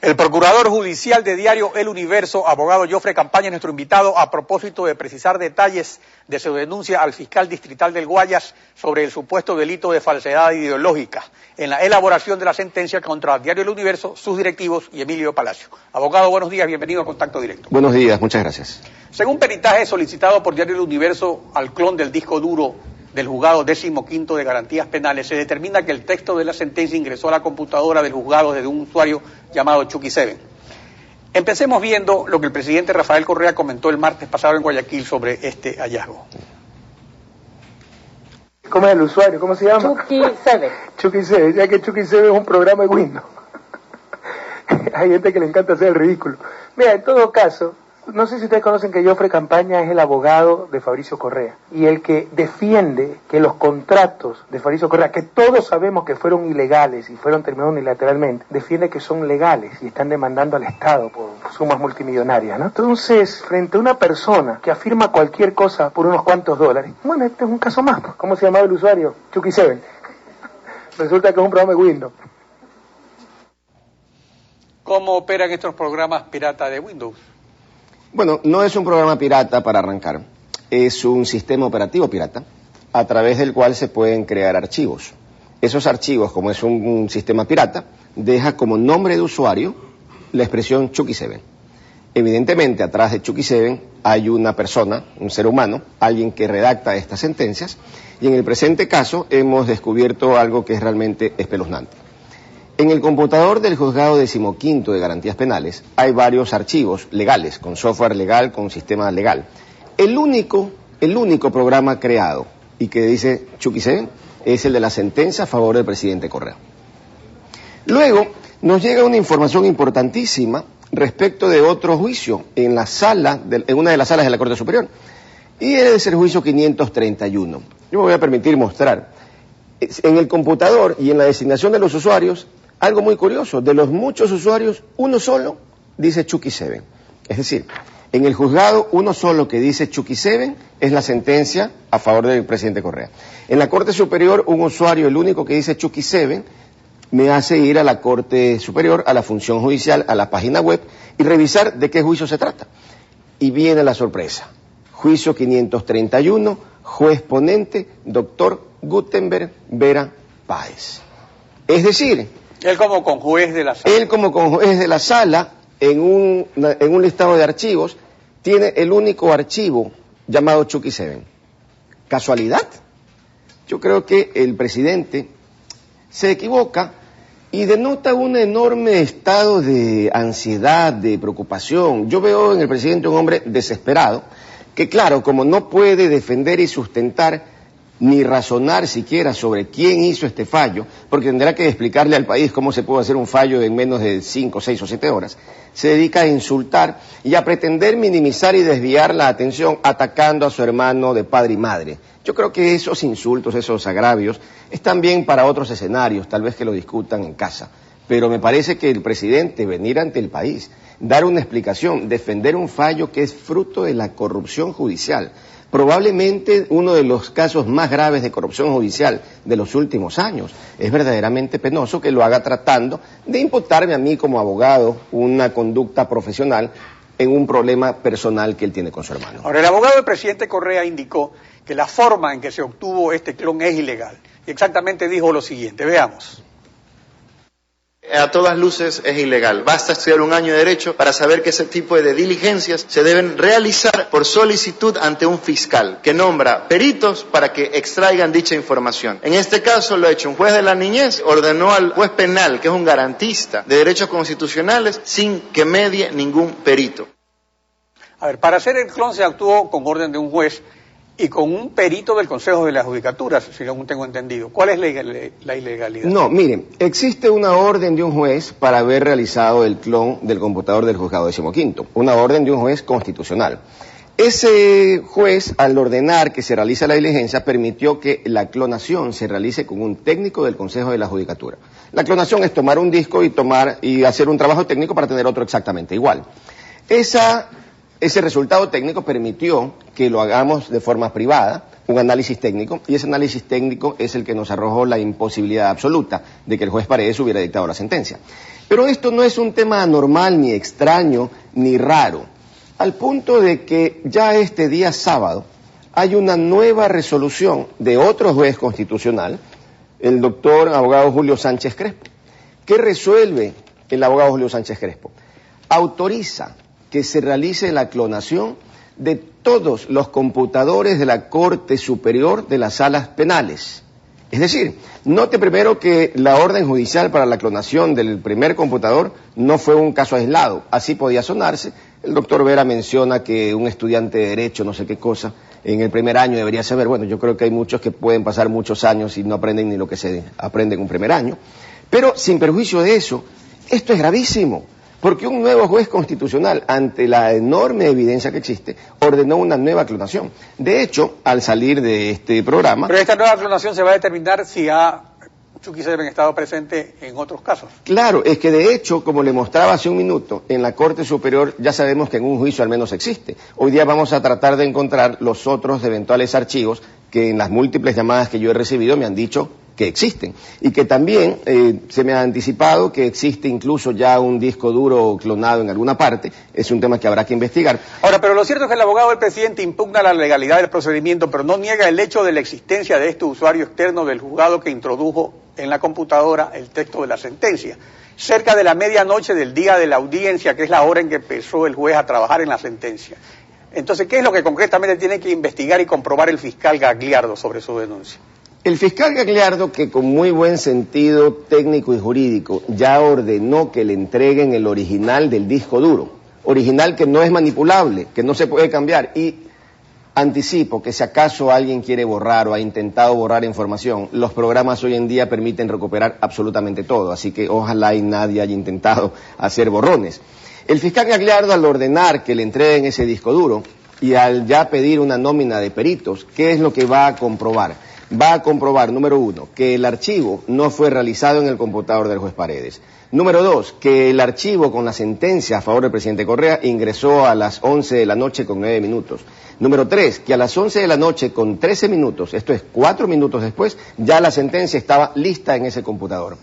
El procurador judicial de diario El Universo, abogado Jofre Campaña, es nuestro invitado a propósito de precisar detalles de su denuncia al fiscal distrital del Guayas sobre el supuesto delito de falsedad ideológica en la elaboración de la sentencia contra diario El Universo, sus directivos y Emilio Palacio. Abogado, buenos días, bienvenido a Contacto Directo. Buenos días, muchas gracias. Según peritaje solicitado por diario El Universo al clon del disco duro del juzgado 15º de garantías penales, se determina que el texto de la sentencia ingresó a la computadora del juzgado desde un usuario llamado Chucky 7. Empecemos viendo lo que el presidente Rafael Correa comentó el martes pasado en Guayaquil sobre este hallazgo. ¿Cómo es el usuario? ¿Cómo se llama? Chucky 7. Chucky 7, ya que Chucky 7 es un programa de Windows. Hay gente que le encanta hacer el ridículo. Mira, en todo caso, no sé si ustedes conocen que Jofre Campaña es el abogado de Fabricio Correa y el que defiende que los contratos de Fabricio Correa, que todos sabemos que fueron ilegales y fueron terminados unilateralmente, defiende que son legales y están demandando al Estado por sumas multimillonarias, ¿no? Entonces, frente a una persona que afirma cualquier cosa por unos cuantos dólares, bueno, este es un caso más. ¿Cómo se llamaba el usuario? Chucky 7. Resulta que es un programa de Windows. ¿Cómo operan estos programas pirata de Windows? Bueno, no es un programa pirata para arrancar, es un sistema operativo pirata a través del cual se pueden crear archivos. Esos archivos, como es un sistema pirata, deja como nombre de usuario la expresión Chucky 7. Evidentemente, atrás de Chucky 7 hay una persona, un ser humano, alguien que redacta estas sentencias, y en el presente caso hemos descubierto algo que es realmente espeluznante. En el computador del juzgado 15º de garantías penales hay varios archivos legales, con software legal, con sistema legal. El único programa creado y que dice Chucky 7 es el de la sentencia a favor del presidente Correa. Luego nos llega una información importantísima respecto de otro juicio en una de las salas de la Corte Superior. Y es el juicio 531. Yo me voy a permitir mostrar. En el computador y en la designación de los usuarios, algo muy curioso, de los muchos usuarios, uno solo dice Chucky 7. Es decir, en el juzgado, uno solo que dice Chucky 7 es la sentencia a favor del presidente Correa. En la Corte Superior, un usuario, el único que dice Chucky 7, me hace ir a la Corte Superior, a la función judicial, a la página web, y revisar de qué juicio se trata. Y viene la sorpresa. Juicio 531, juez ponente, doctor Gutenberg Vera Páez. Es decir, Él como conjuez de la sala. En un listado de archivos, tiene el único archivo llamado Chucky 7. ¿Casualidad? Yo creo que el presidente se equivoca y denota un enorme estado de ansiedad, de preocupación. Yo veo en el presidente un hombre desesperado, que claro, como no puede defender y sustentar ni razonar siquiera sobre quién hizo este fallo, porque tendrá que explicarle al país cómo se puede hacer un fallo en menos de 5, 6 o 7 horas, se dedica a insultar y a pretender minimizar y desviar la atención atacando a su hermano de padre y madre. Yo creo que esos insultos, esos agravios, están bien para otros escenarios, tal vez que lo discutan en casa. Pero me parece que el presidente venir ante el país, dar una explicación, defender un fallo que es fruto de la corrupción judicial, probablemente uno de los casos más graves de corrupción judicial de los últimos años. Es verdaderamente penoso que lo haga tratando de imputarme a mí como abogado una conducta profesional en un problema personal que él tiene con su hermano. Ahora, el abogado del presidente Correa indicó que la forma en que se obtuvo este clon es ilegal. Y exactamente dijo lo siguiente, veamos. A todas luces es ilegal. Basta estudiar un año de derecho para saber que ese tipo de diligencias se deben realizar por solicitud ante un fiscal que nombra peritos para que extraigan dicha información. En este caso lo ha hecho un juez de la niñez, ordenó al juez penal, que es un garantista de derechos constitucionales, sin que medie ningún perito. A ver, para hacer el clon se actuó con orden de un juez y con un perito del Consejo de la Judicatura, si no tengo entendido. ¿Cuál es la ilegalidad? No, miren, existe una orden de un juez para haber realizado el clon del computador del juzgado 15º, una orden de un juez constitucional. Ese juez, al ordenar que se realice la diligencia, permitió que la clonación se realice con un técnico del Consejo de la Judicatura. La clonación es tomar un disco y hacer un trabajo técnico para tener otro exactamente igual. Ese resultado técnico permitió que lo hagamos de forma privada, un análisis técnico, y ese análisis técnico es el que nos arrojó la imposibilidad absoluta de que el juez Paredes hubiera dictado la sentencia. Pero esto no es un tema anormal, ni extraño, ni raro, al punto de que ya este día sábado hay una nueva resolución de otro juez constitucional, el doctor abogado Julio Sánchez Crespo. ¿Qué resuelve el abogado Julio Sánchez Crespo? Autoriza que se realice la clonación de todos los computadores de la Corte Superior de las Salas Penales. Es decir, note primero que la orden judicial para la clonación del primer computador no fue un caso aislado, así podía sonarse. El doctor Vera menciona que un estudiante de Derecho, no sé qué cosa, en el primer año debería saber. Bueno, yo creo que hay muchos que pueden pasar muchos años y no aprenden ni lo que se aprende en un primer año. Pero sin perjuicio de eso, esto es gravísimo, porque un nuevo juez constitucional, ante la enorme evidencia que existe, ordenó una nueva clonación. De hecho, al salir de este programa... Pero esta nueva clonación se va a determinar si ha Chucky Seven estado presente en otros casos. Claro, es que de hecho, como le mostraba hace un minuto, en la Corte Superior ya sabemos que en un juicio al menos existe. Hoy día vamos a tratar de encontrar los otros eventuales archivos que en las múltiples llamadas que yo he recibido me han dicho que existen, y que también se me ha anticipado que existe incluso ya un disco duro clonado en alguna parte. Es un tema que habrá que investigar. Ahora, pero lo cierto es que el abogado del presidente impugna la legalidad del procedimiento, pero no niega el hecho de la existencia de este usuario externo del juzgado que introdujo en la computadora el texto de la sentencia. Cerca de la medianoche del día de la audiencia, que es la hora en que empezó el juez a trabajar en la sentencia. Entonces, ¿qué es lo que concretamente tiene que investigar y comprobar el fiscal Gagliardo sobre su denuncia? El fiscal Gagliardo, que con muy buen sentido técnico y jurídico ya ordenó que le entreguen el original del disco duro, original que no es manipulable, que no se puede cambiar, y anticipo que si acaso alguien quiere borrar o ha intentado borrar información, los programas hoy en día permiten recuperar absolutamente todo, así que ojalá y nadie haya intentado hacer borrones. El fiscal Gagliardo, al ordenar que le entreguen ese disco duro y al ya pedir una nómina de peritos, ¿qué es lo que va a comprobar? Va a comprobar, número uno, que el archivo no fue realizado en el computador del juez Paredes. Número dos, que el archivo con la sentencia a favor del presidente Correa ingresó a las 11 de la noche con 9 minutos. Número tres, que a las 11 de la noche con 13 minutos, esto es 4 minutos después, ya la sentencia estaba lista en ese computador.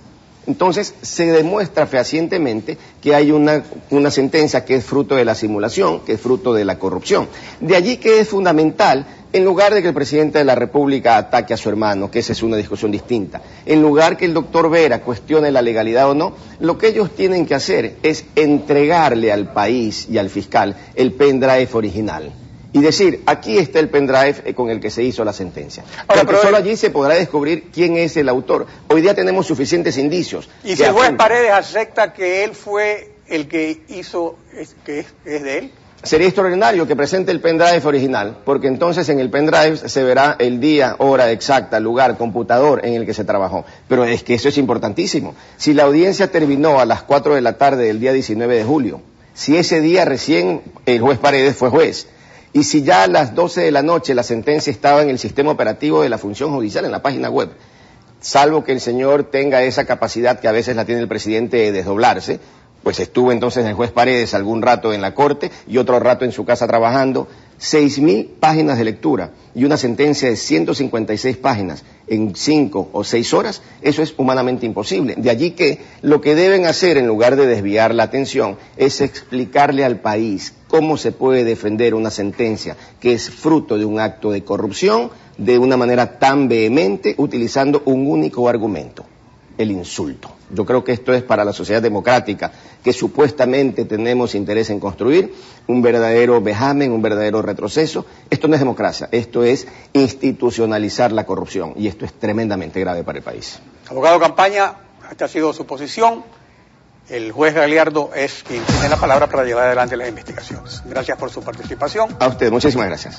Entonces se demuestra fehacientemente que hay una sentencia que es fruto de la simulación, que es fruto de la corrupción. De allí que es fundamental, en lugar de que el presidente de la República ataque a su hermano, que esa es una discusión distinta, en lugar que el doctor Vera cuestione la legalidad o no, lo que ellos tienen que hacer es entregarle al país y al fiscal el pendrive original. Y decir, aquí está el pendrive con el que se hizo la sentencia. Porque solo allí se podrá descubrir quién es el autor. Hoy día tenemos suficientes indicios. ¿Y si el juez Paredes acepta que él fue el que hizo, que es de él? Sería extraordinario que presente el pendrive original, porque entonces en el pendrive se verá el día, hora exacta, lugar, computador en el que se trabajó. Pero es que eso es importantísimo. Si la audiencia terminó a las 4 de la tarde del día 19 de julio, si ese día recién el juez Paredes fue juez, y si ya a las 12 de la noche la sentencia estaba en el sistema operativo de la función judicial, en la página web, salvo que el señor tenga esa capacidad que a veces la tiene el presidente de desdoblarse, pues estuvo entonces el juez Paredes algún rato en la corte y otro rato en su casa trabajando, 6.000 páginas de lectura y una sentencia de 156 páginas en 5 o 6 horas, eso es humanamente imposible. De allí que lo que deben hacer, en lugar de desviar la atención, es explicarle al país cómo se puede defender una sentencia que es fruto de un acto de corrupción de una manera tan vehemente, utilizando un único argumento: el insulto. Yo creo que esto es, para la sociedad democrática que supuestamente tenemos interés en construir, un verdadero vejamen, un verdadero retroceso. Esto no es democracia, esto es institucionalizar la corrupción, y esto es tremendamente grave para el país. Abogado Campaña, esta ha sido su posición. El juez Gagliardo es quien tiene la palabra para llevar adelante las investigaciones. Gracias por su participación. A usted, muchísimas gracias.